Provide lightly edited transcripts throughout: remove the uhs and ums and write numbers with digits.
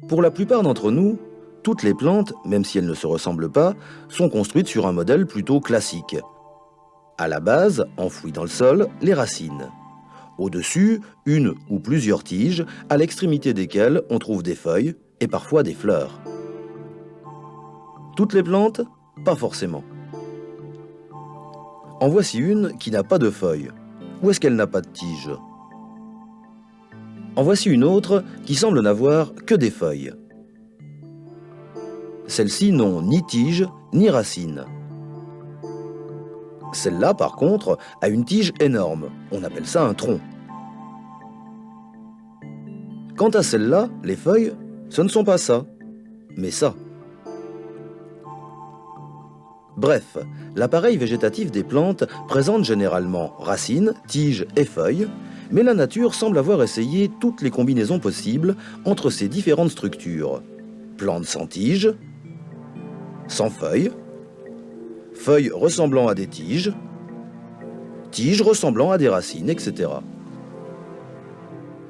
Pour la plupart d'entre nous, toutes les plantes, même si elles ne se ressemblent pas, sont construites sur un modèle plutôt classique. À la base, enfouies dans le sol, les racines. Au-dessus, une ou plusieurs tiges, à l'extrémité desquelles on trouve des feuilles et parfois des fleurs. Toutes les plantes? Pas forcément. En voici une qui n'a pas de feuilles. Ou est-ce qu'elle n'a pas de tiges? En voici une autre qui semble n'avoir que des feuilles. Celles-ci n'ont ni tiges ni racines. Celle-là, par contre, a une tige énorme. On appelle ça un tronc. Quant à celle-là, les feuilles, ce ne sont pas ça, mais ça. Bref, l'appareil végétatif des plantes présente généralement racines, tiges et feuilles, mais la nature semble avoir essayé toutes les combinaisons possibles entre ces différentes structures. Plantes sans tiges, sans feuilles, feuilles ressemblant à des tiges, tiges ressemblant à des racines, etc.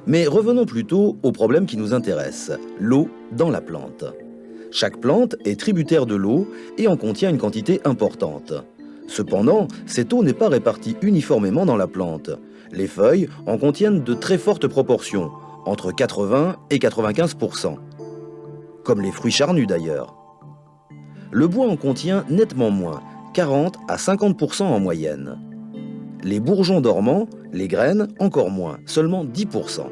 Mais revenons plutôt au problème qui nous intéresse, l'eau dans la plante. Chaque plante est tributaire de l'eau et en contient une quantité importante. Cependant, cette eau n'est pas répartie uniformément dans la plante. Les feuilles en contiennent de très fortes proportions, entre 80 et 95%, comme les fruits charnus d'ailleurs. Le bois en contient nettement moins, 40 à 50% en moyenne. Les bourgeons dormants, les graines, encore moins, seulement 10%.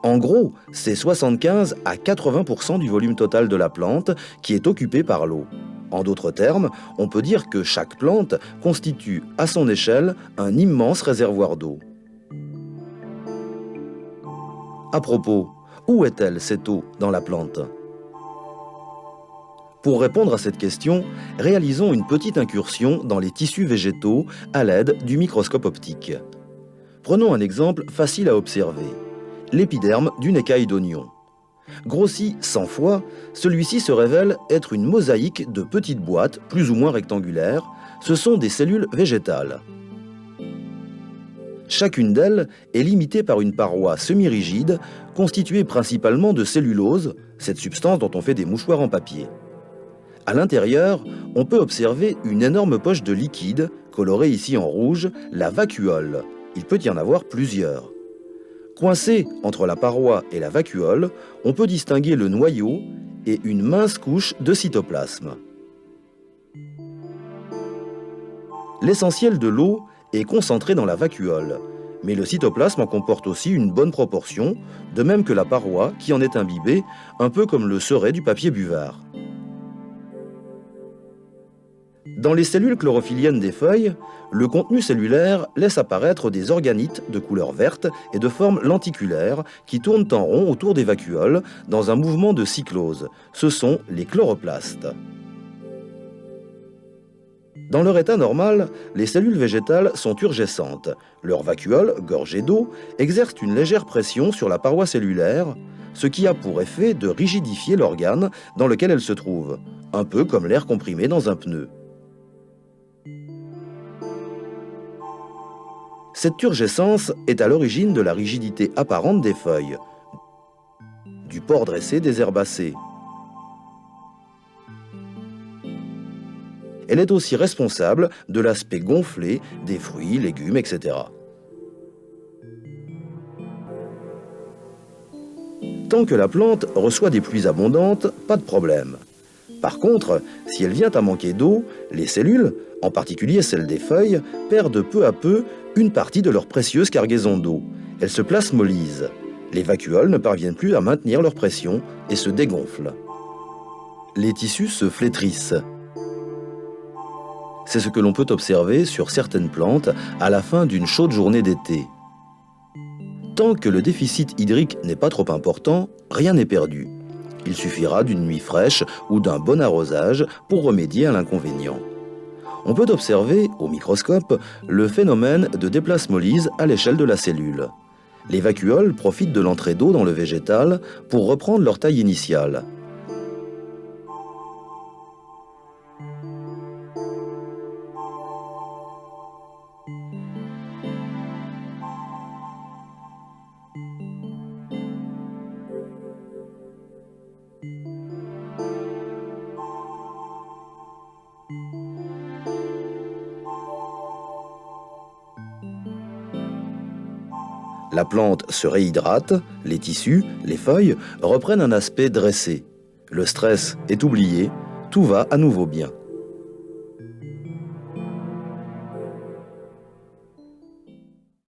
En gros, c'est 75 à 80% du volume total de la plante qui est occupé par l'eau. En d'autres termes, on peut dire que chaque plante constitue à son échelle un immense réservoir d'eau. À propos, où est-elle cette eau dans la plante? Pour répondre à cette question, réalisons une petite incursion dans les tissus végétaux à l'aide du microscope optique. Prenons un exemple facile à observer. L'épiderme d'une écaille d'oignon. Grossi 100 fois, celui-ci se révèle être une mosaïque de petites boîtes plus ou moins rectangulaires. Ce sont des cellules végétales. Chacune d'elles est limitée par une paroi semi-rigide constituée principalement de cellulose, cette substance dont on fait des mouchoirs en papier. À l'intérieur, on peut observer une énorme poche de liquide, colorée ici en rouge, la vacuole. Il peut y en avoir plusieurs. Coincé entre la paroi et la vacuole, on peut distinguer le noyau et une mince couche de cytoplasme. L'essentiel de l'eau est concentré dans la vacuole, mais le cytoplasme en comporte aussi une bonne proportion, de même que la paroi qui en est imbibée, un peu comme le serait du papier buvard. Dans les cellules chlorophylliennes des feuilles, le contenu cellulaire laisse apparaître des organites de couleur verte et de forme lenticulaire qui tournent en rond autour des vacuoles dans un mouvement de cyclose. Ce sont les chloroplastes. Dans leur état normal, les cellules végétales sont turgescentes. Leurs vacuoles, gorgées d'eau, exercent une légère pression sur la paroi cellulaire, ce qui a pour effet de rigidifier l'organe dans lequel elles se trouvent, un peu comme l'air comprimé dans un pneu. Cette turgescence est à l'origine de la rigidité apparente des feuilles, du port dressé des herbacées. Elle est aussi responsable de l'aspect gonflé des fruits, légumes, etc. Tant que la plante reçoit des pluies abondantes, pas de problème. Par contre, si elle vient à manquer d'eau, les cellules, en particulier celles des feuilles, perdent peu à peu une partie de leur précieuse cargaison d'eau. Elles se plasmolisent. Les vacuoles ne parviennent plus à maintenir leur pression et se dégonflent. Les tissus se flétrissent. C'est ce que l'on peut observer sur certaines plantes à la fin d'une chaude journée d'été. Tant que le déficit hydrique n'est pas trop important, rien n'est perdu. Il suffira d'une nuit fraîche ou d'un bon arrosage pour remédier à l'inconvénient. On peut observer, au microscope, le phénomène de déplasmolyse à l'échelle de la cellule. Les vacuoles profitent de l'entrée d'eau dans le végétal pour reprendre leur taille initiale. La plante se réhydrate, les tissus, les feuilles reprennent un aspect dressé. Le stress est oublié, tout va à nouveau bien.